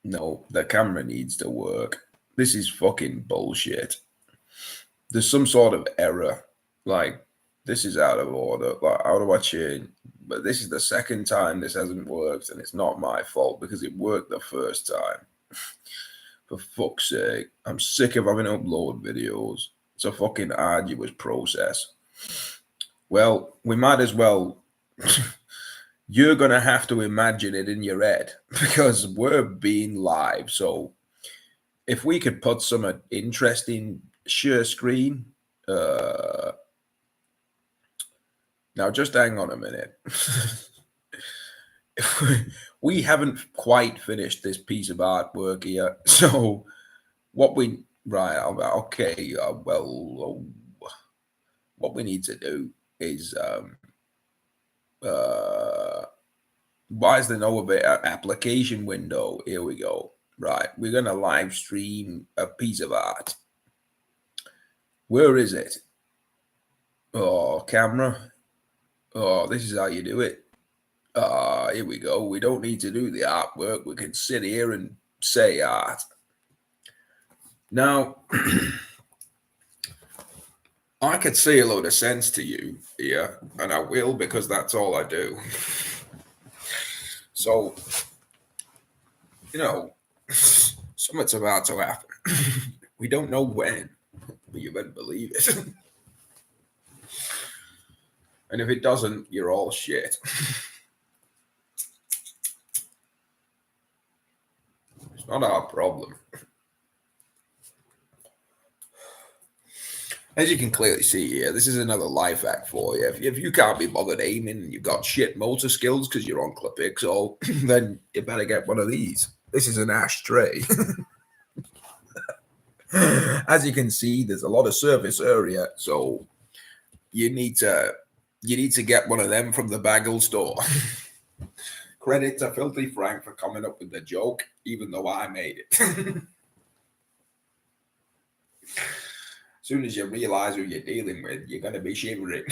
No, the camera needs to work. This is fucking bullshit. There's some sort of error. Like, this is out of order. Like, how do I change? But this is the second time this hasn't worked, and it's not my fault because it worked the first time. For fuck's sake, I'm sick of having to upload videos. It's a fucking arduous process. Well, we might as well. You're gonna have to imagine it in your head because we're being live. So if we could put some interesting share screen. Now just hang on a minute. We haven't quite finished this piece of artwork here. So what we right okay well what we need to do is why is there no application window? Here we go. Right, we're gonna live stream a piece of art. Where is it? Oh, camera. Oh, this is how you do it. Here we go. We don't need to do the artwork. We can sit here and say art. Now, I could say a load of sense to you here, and I will because that's all I do. So, something's about to happen. We don't know when, but you better believe it. And if it doesn't, you're all shit. It's not our problem. As you can clearly see here, this is another life hack for you. If you can't be bothered aiming and you've got shit motor skills because you're on Clipixel, then you better get one of these. This is an ashtray. As you can see, there's a lot of surface area, so you need to get one of them from the bagel store. Credit to Filthy Frank for coming up with the joke, even though I made it. As soon as you realize who you're dealing with, you're going to be shivering.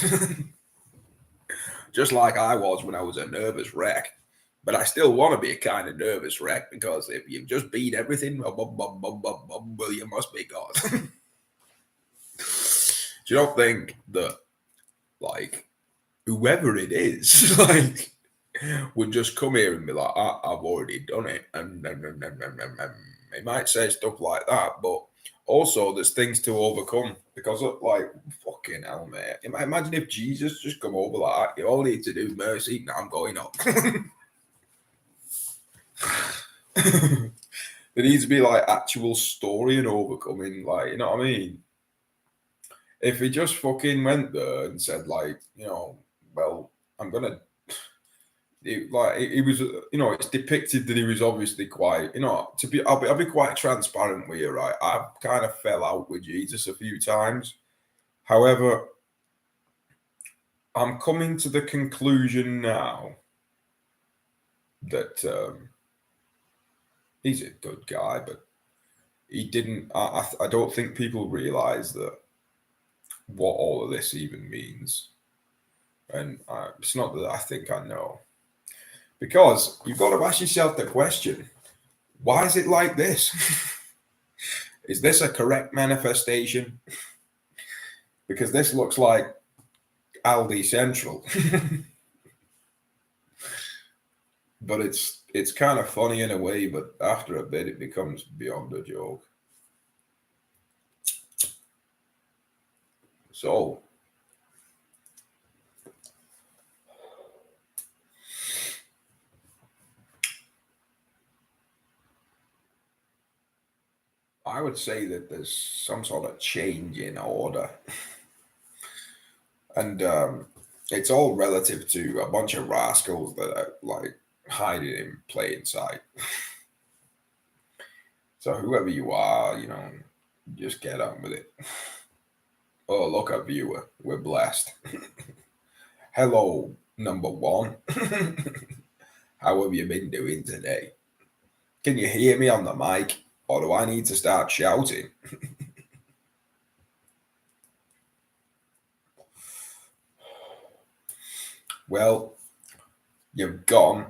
Just like I was when I was a nervous wreck. But I still want to be a kind of nervous wreck because if you've just beat everything, well, you must be God. You don't think that, like, whoever it is, like, would just come here and be like, I've already done it. And it might say stuff like that, but also there's things to overcome because like fucking hell, mate. Imagine if Jesus just come over like you all need to do mercy. Now I'm going up. There needs to be like actual story and overcoming, like, you know what I mean? If he just fucking went there and said like, well, I'm gonna he was, it's depicted that he was obviously quite, I'll be quite transparent with you, right? I kind of fell out with Jesus a few times. However, I'm coming to the conclusion now that he's a good guy, but he didn't. I don't think people realize that what all of this even means, and it's not that I think I know. Because you've got to ask yourself the question, why is it like this? Is this a correct manifestation? Because this looks like Aldi Central. But it's kind of funny in a way, but after a bit it becomes beyond a joke. So I would say that there's some sort of change in order. And it's all relative to a bunch of rascals that are like hiding in plain sight. So whoever you are, just get on with it. Oh, look, a viewer. We're blessed. Hello, number one. How have you been doing today? Can you hear me on the mic? Or do I need to start shouting? Well, you've gone.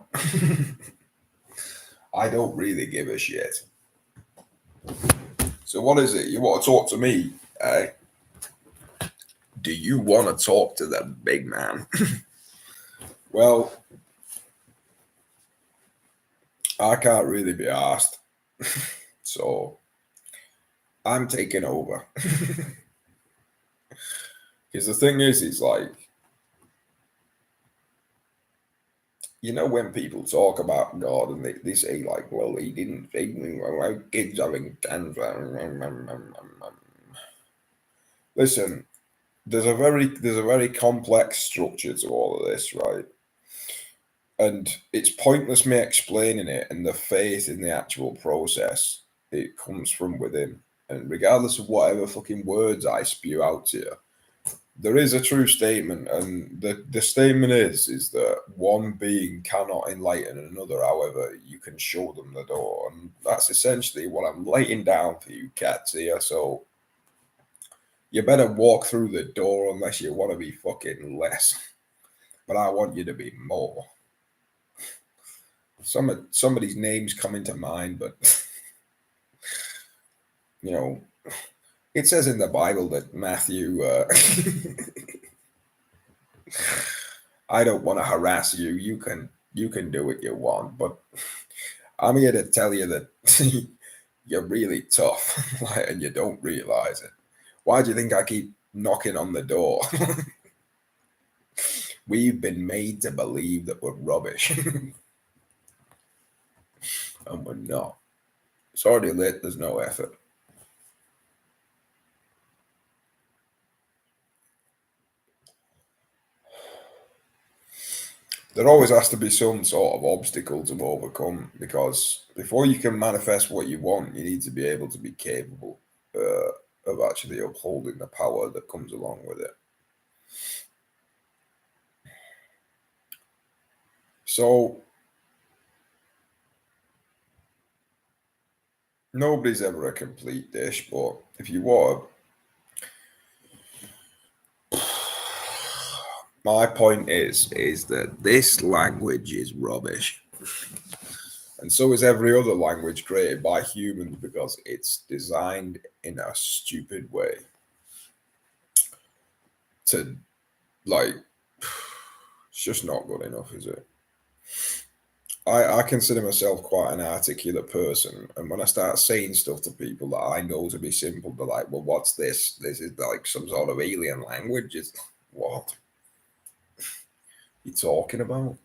I don't really give a shit. So what is it? You want to talk to me? Eh? Do you want to talk to the big man? Well, I can't really be asked. So I'm taking over. Because the thing is like, when people talk about God and they say like, well, he didn't feed me, well, kids having cancer. Listen, there's a very complex structure to all of this, right? And it's pointless me explaining it, and the faith in the actual process, it comes from within. And regardless of whatever fucking words I spew out to you, there is a true statement, and the statement is that one being cannot enlighten another. However, you can show them the door, and that's essentially what I'm laying down for you cats here. So you better walk through the door unless you want to be fucking less. But I want you to be more. Somebody's names coming to mind, but it says in the Bible that Matthew. I don't want to harass you. You can do what you want, but I'm here to tell you that you're really tough, and you don't realize it. Why do you think I keep knocking on the door? We've been made to believe that we're rubbish, and we're not. It's already lit. There's no effort. There always has to be some sort of obstacle to overcome, because before you can manifest what you want, you need to be able to be capable of actually upholding the power that comes along with it. So nobody's ever a complete dish, but if you were, my point is that this language is rubbish. And so is every other language created by humans, because it's designed in a stupid way to, like, it's just not good enough, is it? I consider myself quite an articulate person, and when I start saying stuff to people that I know to be simple, they're like, well, what's this? This is like some sort of alien language. It's what you talking about?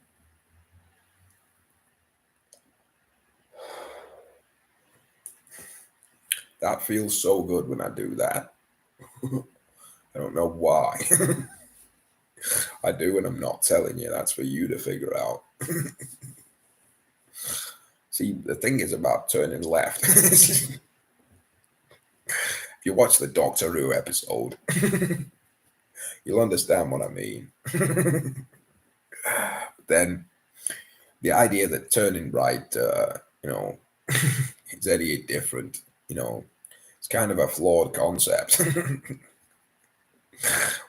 That feels so good when I do that. I don't know why. I do, and I'm not telling you. That's for you to figure out. See, the thing is about turning left. If you watch the Doctor Who episode, you'll understand what I mean. Then the idea that turning right, is any different, it's kind of a flawed concept.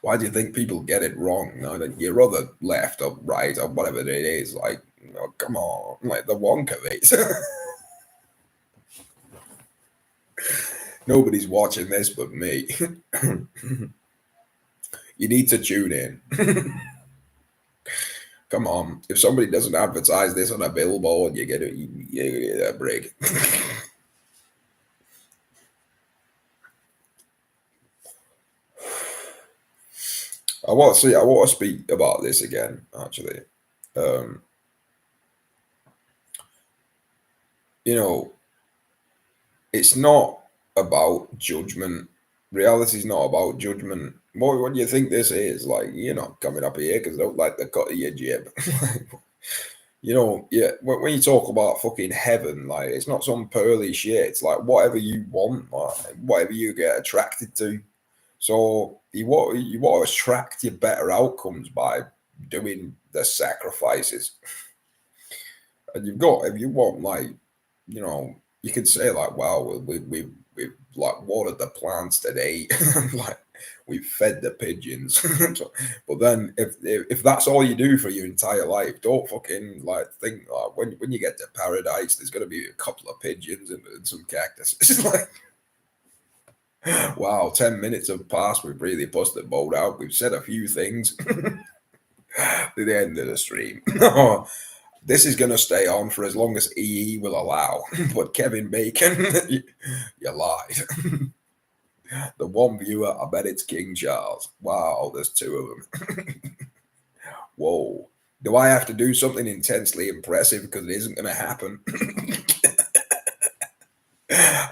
Why do you think people get it wrong? Your other left or right or whatever it is, like, come on, like the Wonka face. Nobody's watching this but me. You need to tune in. Come on, if somebody doesn't advertise this on a billboard, you get a break. I want to speak about this again, actually. It's not about judgment. Reality is not about judgment. What do you think this is? Like, you're not coming up here because I don't like the cut of your jib. Yeah, when you talk about fucking heaven, like, it's not some pearly shit. It's like whatever you want, like, whatever you get attracted to. So you want to attract your better outcomes by doing the sacrifices. And if you want, like, you could say like, wow, we've like watered the plants today. Like, We've fed the pigeons. But then if that's all you do for your entire life, don't fucking like think like when you get to paradise, there's gonna be a couple of pigeons and some cactus. It's like, wow, 10 minutes have passed. We've really pushed the boat out. We've said a few things. To the end of the stream. This is going to stay on for as long as EE will allow. But Kevin Bacon, you lied. The one viewer, I bet it's King Charles. Wow, there's two of them. Whoa. Do I have to do something intensely impressive because it isn't going to happen?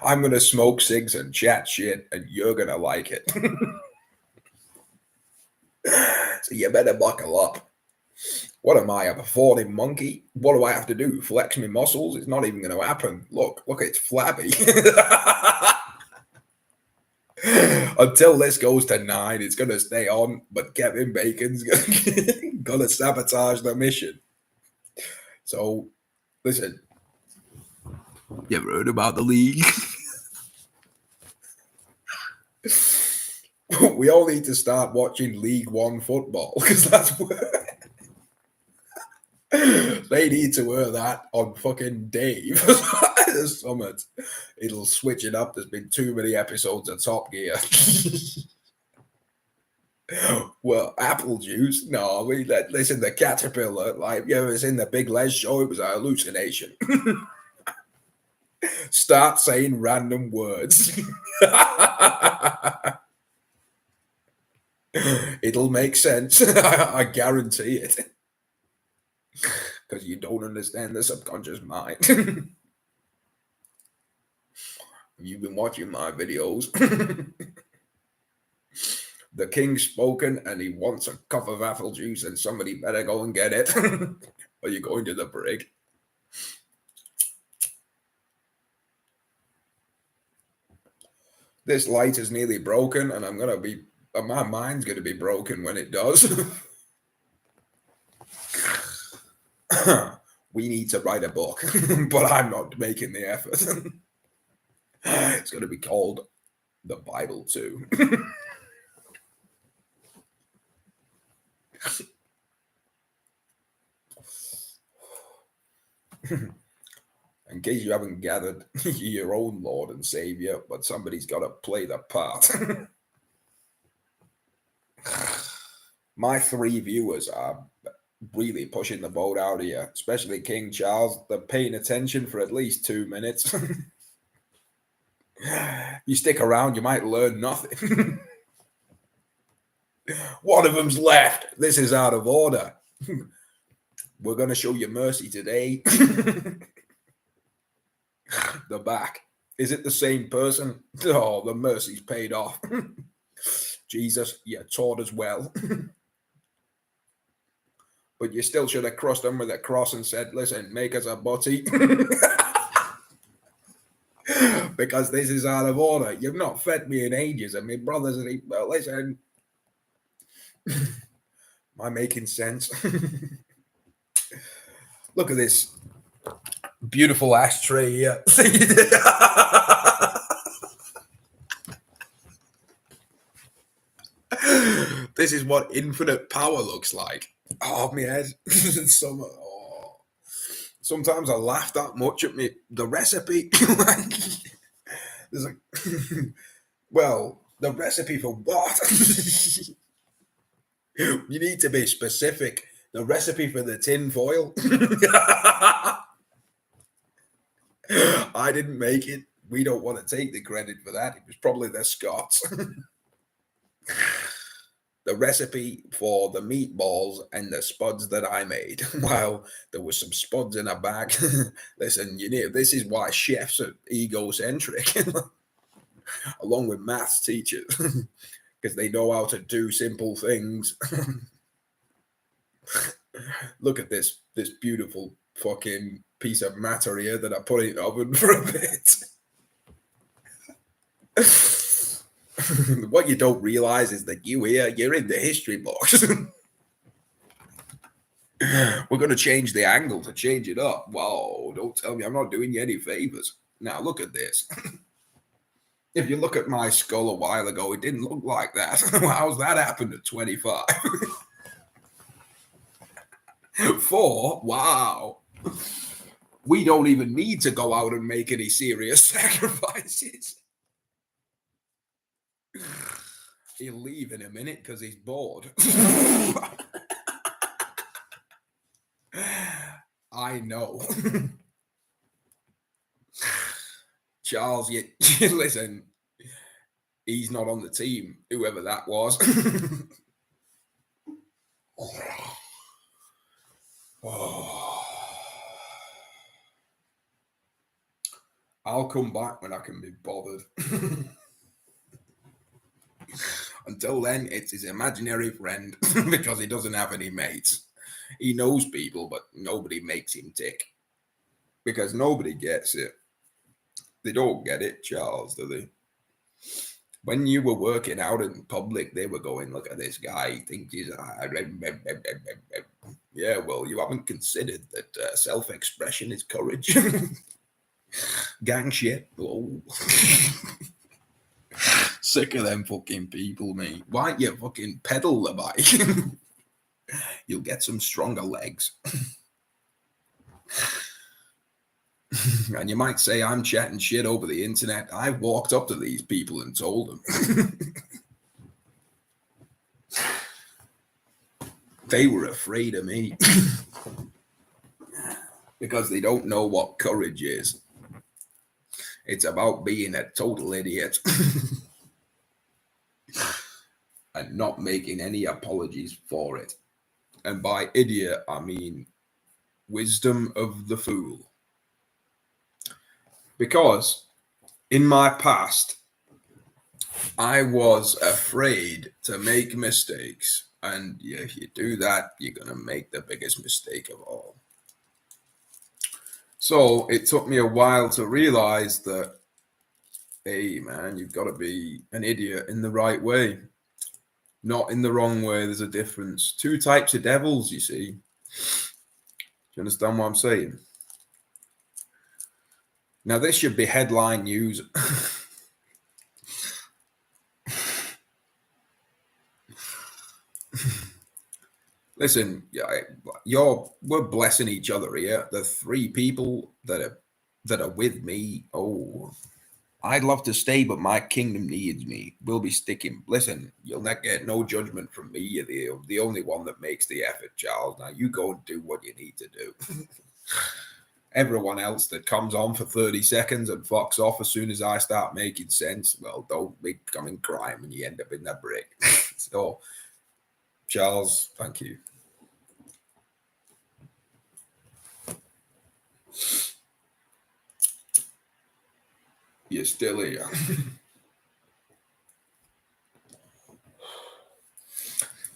I'm going to smoke cigs and chat shit, and you're going to like it. So you better buckle up. What am I, a performing monkey? What do I have to do? Flex my muscles? It's not even going to happen. Look, it's flabby. Until this goes to 9, it's going to stay on, but Kevin Bacon's going to sabotage the mission. So, listen, you ever heard about the league? We all need to start watching League One football because that's where they need to wear that on fucking Dave. Summit. It'll switch it up. There's been too many episodes of Top Gear. Well, apple juice? No, listen, the caterpillar, like, you ever seen the Big Les show? It was a hallucination. Start saying random words. It'll make sense. I guarantee it. Because you don't understand the subconscious mind. You've been watching my videos. The king's spoken and he wants a cup of apple juice and somebody better go and get it. Are you going to the brig? This light is nearly broken and my mind's going to be broken when it does. We need to write a book, but I'm not making the effort. It's going to be called The Bible Too. In case you haven't gathered, you're your own Lord and Savior, but somebody's got to play the part. My 3 viewers are really pushing the boat out here, especially King Charles. They're paying attention for at least 2 minutes. You stick around, you might learn nothing. One of them's left. This is out of order. We're going to show you mercy today. The back. Is it the same person? Oh, the mercy's paid off. Jesus, you taught us well. But you still should have crossed them with a cross and said, listen, make us a butty. Because this is out of order. You've not fed me in ages. And my brothers and well, listen. Am I making sense? Look at this beautiful ashtray here. This is what infinite power looks like. Oh, my head. Sometimes I laugh that much at me. The recipe. There's like, well, the recipe for what? You need to be specific. The recipe for the tin foil. I didn't make it. We don't want to take the credit for that. It was probably the Scots. The recipe for the meatballs and the spuds that I made. Well, there was some spuds in a bag. Listen, this is why chefs are egocentric, along with maths teachers, because they know how to do simple things. Look at this beautiful fucking piece of matter here that I put in the oven for a bit. What you don't realize is that you're in the history box. We're going to change the angle to change it up. Whoa, don't tell me I'm not doing you any favors. Now, look at this. If you look at my skull a while ago, it didn't look like that. How's that happened at 25? 4? Wow. We don't even need to go out and make any serious sacrifices. He'll leave in a minute because he's bored. I know. Charles, you listen, he's not on the team, whoever that was. Oh. I'll come back when I can be bothered. Until then, it's his imaginary friend because he doesn't have any mates. He knows people, but nobody makes him tick because nobody gets it. They don't get it, Charles, do they? When you were working out in public, they were going, look at this guy. He thinks he's... Yeah, well, you haven't considered that self-expression is courage. Gang shit. Oh. Sick of them fucking people, mate. Why don't you fucking pedal the bike? You'll get some stronger legs. And you might say I'm chatting shit over the internet. I walked up to these people and told them. They were afraid of me. Because they don't know what courage is. It's about being a total idiot. And not making any apologies for it. And by idiot, I mean wisdom of the fool. Because in my past, I was afraid to make mistakes. And if you do that, you're going to make the biggest mistake of all. So it took me a while to realize that, hey, man, you've got to be an idiot in the right way. Not in the wrong way. There's a difference. 2 types of devils, you see. Do you understand what I'm saying? Now, this should be headline news. Listen, we're blessing each other here. The 3 people that are with me. Oh, I'd love to stay, but my kingdom needs me. We'll be sticking. Listen, you'll not get no judgment from me. You're the only one that makes the effort, Charles. Now you go and do what you need to do. Everyone else that comes on for 30 seconds and fucks off as soon as I start making sense, well, don't be coming crime and you end up in that brick. So, Charles, thank you. You're still here.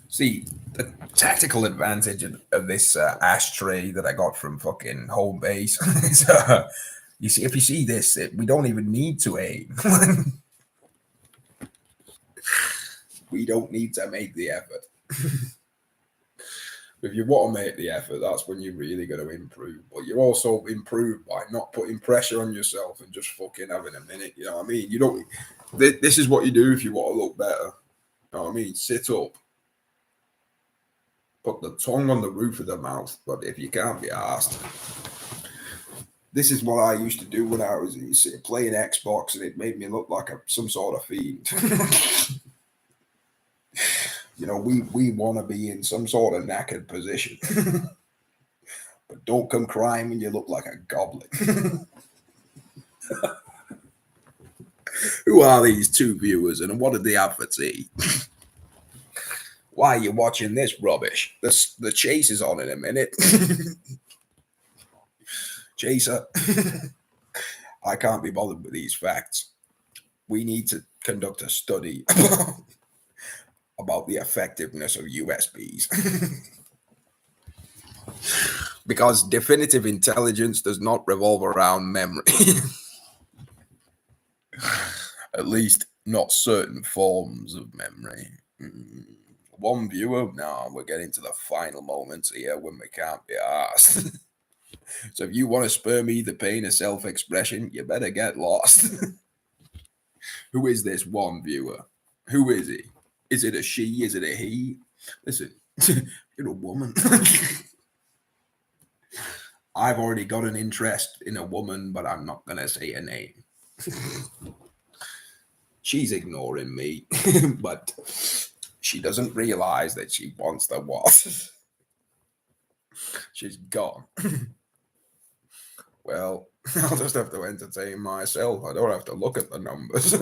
See, the tactical advantage of this ashtray that I got from fucking home base is, you see, if you see this, we don't even need to aim. We don't need to make the effort. If you want to make the effort, that's when you're really going to improve. But you also improve by not putting pressure on yourself and just fucking having a minute. You know what I mean? You don't. This is what you do if you want to look better. You know what I mean? Sit up. Put the tongue on the roof of the mouth. But if you can't be asked, this is what I used to do when I was playing Xbox, and it made me look like some sort of fiend. You know, we want to be in some sort of knackered position. But don't come crying when you look like a goblin. Who are these 2 viewers and what did they have for tea? Why are you watching this rubbish? The chase is on in a minute. Chaser, I can't be bothered with these facts. We need to conduct a study about the effectiveness of USBs. Because definitive intelligence does not revolve around memory. At least not certain forms of memory. 1 viewer? No, we're getting to the final moments here when we can't be asked. So if you want to spare me the pain of self-expression, you better get lost. Who is this one viewer? Who is he? Is it a she? Is it a he? Listen, you're a woman. I've already got an interest in a woman, but I'm not going to say her name. She's ignoring me, but she doesn't realize that she wants the what. She's gone. Well, I'll just have to entertain myself. I don't have to look at the numbers.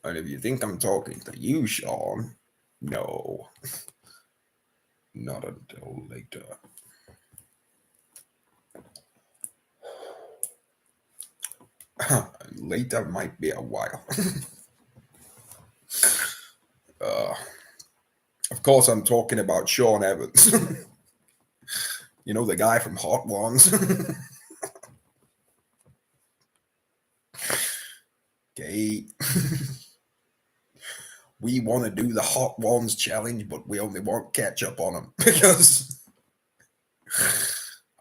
And if you think I'm talking to you, Sean, no. Not until later. Later might be a while. Of course, I'm talking about Sean Evans. You know, the guy from Hot Ones. Okay. We want to do the Hot Ones challenge, but we only want ketchup on them because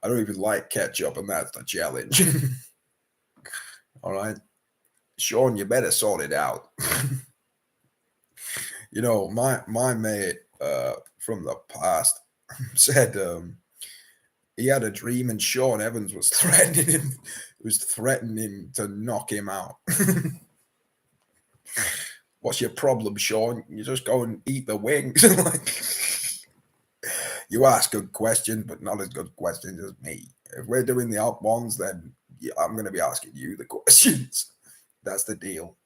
I don't even like ketchup, and that's the challenge. All right. Sean, you better sort it out. You know, my mate from the past said he had a dream and Sean Evans was threatening to knock him out. What's your problem, Sean? You just go and eat the wings. Like, you ask good questions, but not as good questions as me. If we're doing the Hot Ones, then I'm going to be asking you the questions. That's the deal.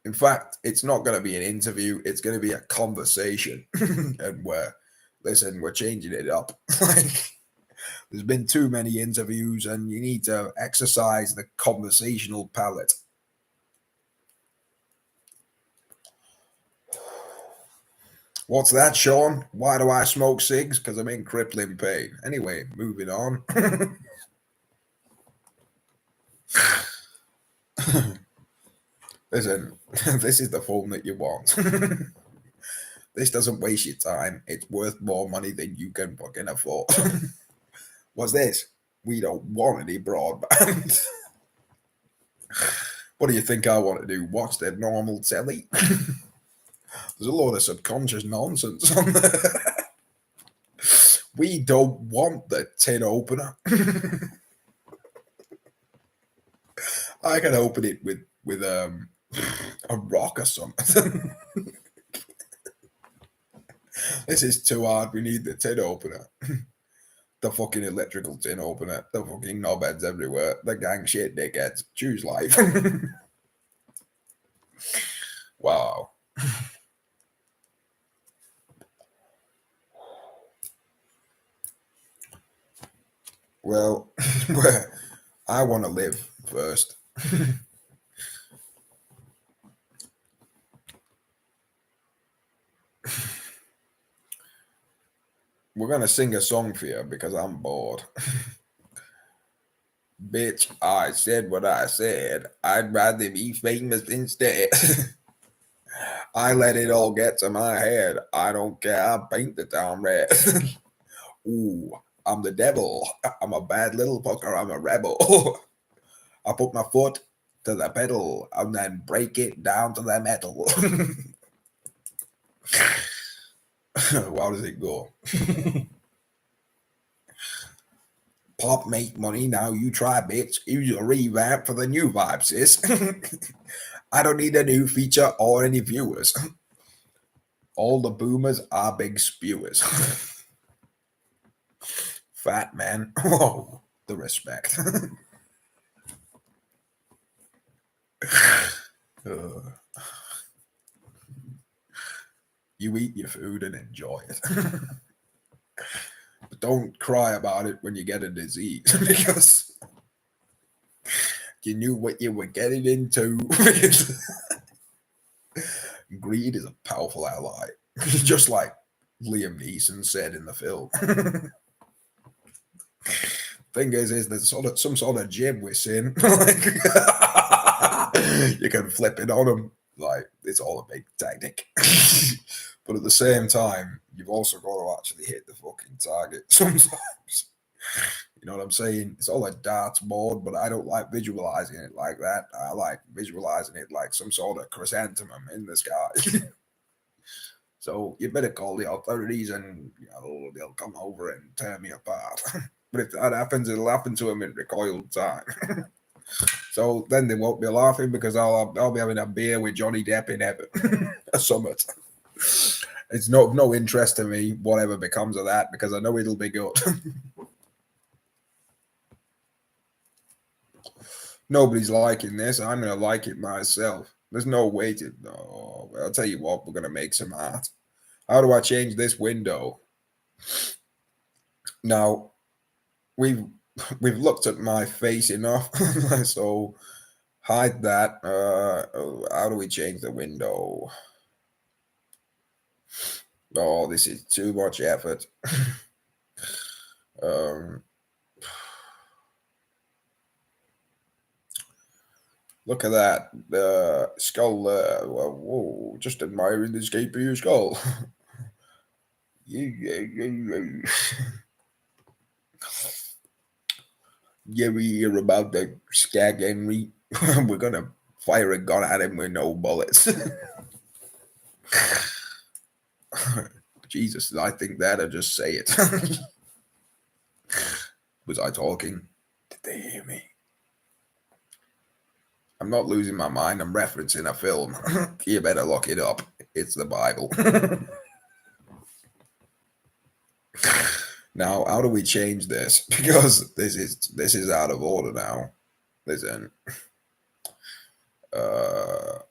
In fact, it's not going to be an interview. It's going to be a conversation. And we're changing it up. Like, there's been too many interviews, and you need to exercise the conversational palate. What's that, Sean? Why do I smoke cigs? Because I'm in crippling pain. Anyway, moving on. Listen, this is the phone that you want. This doesn't waste your time. It's worth more money than you can fucking afford. What's this? We don't want any broadband. What do you think I want to do? Watch the normal telly? There's a lot of subconscious nonsense on there. We don't want the tin opener. I can open it with a rock or something. This is too hard. We need the tin opener. The fucking electrical tin opener. The fucking knobheads everywhere. The gang shit dickheads. Choose life. Wow. Well, I want to live first. We're going to sing a song for you because I'm bored. Bitch, I said what I said. I'd rather be famous instead. I let it all get to my head. I don't care. I paint the town red. Ooh, I'm the devil. I'm a bad little fucker. I'm a rebel. I put my foot to the pedal and then break it down to the metal. How does it go? Pop make money, now you try, bitch. Use a revamp for the new vibe, sis. I don't need a new feature or any viewers. All the boomers are big spewers. Fat man. Oh, the respect. You eat your food and enjoy it. But don't cry about it when you get a disease because you knew what you were getting into. Greed is a powerful ally, just like Liam Neeson said in the film. Thing is there's some sort of gym we're seeing. Like, you can flip it on them. Like, it's all a big tactic. But at the same time, you've also got to actually hit the fucking target sometimes. You know what I'm saying? It's all a darts board, but I don't like visualizing it like that. I like visualizing it like some sort of chrysanthemum in the sky. So you better call the authorities, and they'll come over and tear me apart. But if that happens, it'll happen to them in recoiled time. So then they won't be laughing because I'll be having a beer with Johnny Depp in heaven a summit. It's no interest to me whatever becomes of that because I know it'll be good. Nobody's liking this. I'm gonna like it myself. There's no way to. No, I'll tell you what. We're gonna make some art. How do I change this window? Now we've looked at my face enough, so hide that. How do we change the window? Oh, this is too much effort. Look at that. The skull. Whoa, just admiring the shape of your skull. You ever hear about the Skag Henry? We're gonna fire a gun at him with no bullets. Jesus, I think that or just say it. Was I talking? Did they hear me? I'm not losing my mind. I'm referencing a film. You better look it up. It's the Bible. Now, how do we change this? Because this is out of order now. Listen. Oh,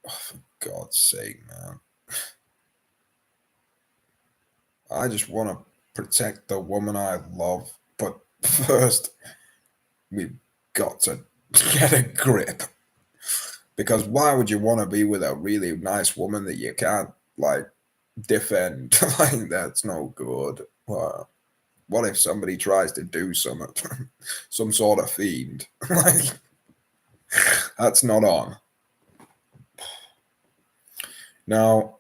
for God's sake, man. I just want to protect the woman I love, but first, we've got to get a grip. Because why would you want to be with a really nice woman that you can't, like, defend? Like, that's no good. What if somebody tries to do something? Some sort of fiend? Like, that's not on. Now,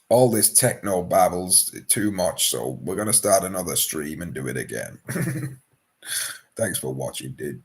all this techno babbles too much, so we're going to start another stream and do it again. Thanks for watching, dude.